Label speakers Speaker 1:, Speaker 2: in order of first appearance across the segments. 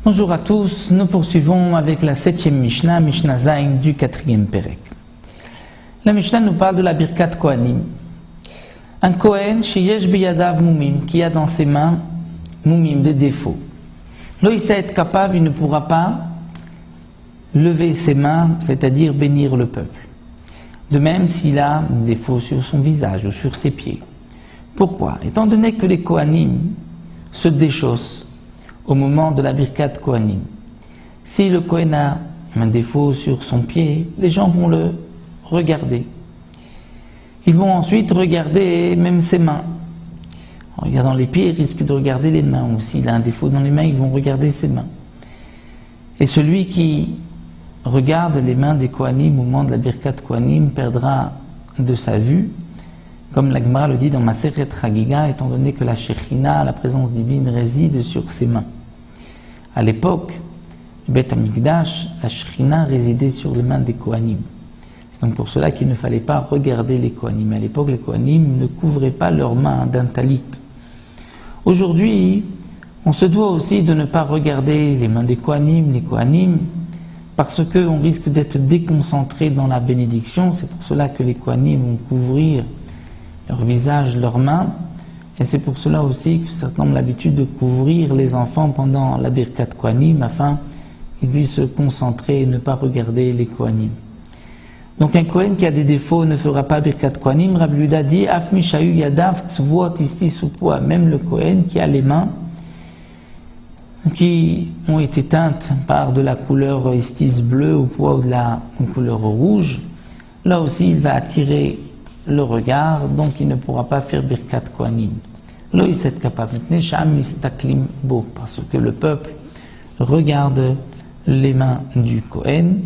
Speaker 1: Bonjour à tous, nous poursuivons avec la 7e Mishnah, Mishnah Zayin du 4e Perek. La Mishnah nous parle de la Birkat Kohanim. Un Kohen, sheyesh biyadav mumim, qui a dans ses mains mumim, des défauts. Lo issa et kapav, il ne pourra pas lever ses mains, c'est-à-dire bénir le peuple. De même s'il a des défauts sur son visage ou sur ses pieds. Pourquoi? Étant donné que les Kohanim se déchaussent au moment de la Birkat Kohanim. Si le Kohen a un défaut sur son pied, les gens vont le regarder. Ils vont ensuite regarder même ses mains. En regardant les pieds, ils risquent de regarder les mains. Ou s'il a un défaut dans les mains, ils vont regarder ses mains. Et celui qui regarde les mains des Kohanim au moment de la Birkat Kohanim perdra de sa vue, comme la Gemara le dit dans Maseret Chagiga, étant donné que la Shechina, la présence divine, réside sur ses mains. À l'époque du Beth Amikdash, la Shechina résidait sur les mains des Kohanim. C'est donc pour cela qu'il ne fallait pas regarder les Kohanim. À l'époque, les Kohanim ne couvraient pas leurs mains d'un talit. Aujourd'hui, on se doit aussi de ne pas regarder les mains des Kohanim, les Kohanim, parce qu'on risque d'être déconcentré dans la bénédiction. C'est pour cela que les Kohanim vont couvrir leur visage, leurs mains, et c'est pour cela aussi que certains ont l'habitude de couvrir les enfants pendant la Birkat Kohanim afin qu'ils puissent se concentrer et ne pas regarder les Kohanim. Donc un Kohen qui a des défauts ne fera pas Birkat Kohanim. Rabbi Yehuda dit Af mishayu yadav tzvuot istis upoa, même le Kohen qui a les mains qui ont été teintes par de la couleur istis bleue ou poids ou de la couleur rouge, là aussi il va attirer le regard, donc il ne pourra pas faire Birkat Kohanim. Lo iset kapav mitne sham mistaklim bo, parce que le peuple regarde les mains du Kohen.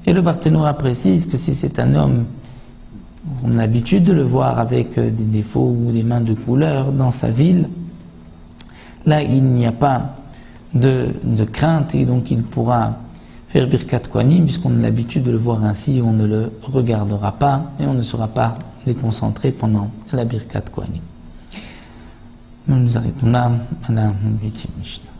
Speaker 1: Et le Barthénois précise que si c'est un homme, on a l'habitude de le voir avec des défauts ou des mains de couleur dans sa ville, là il n'y a pas de crainte et donc il pourra faire Birkat Kohanim, puisqu'on a l'habitude de le voir ainsi, on ne le regardera pas et on ne sera pas déconcentré pendant la Birkat Kohanim. Nous nous arrêtons là à la 8e Mishnah.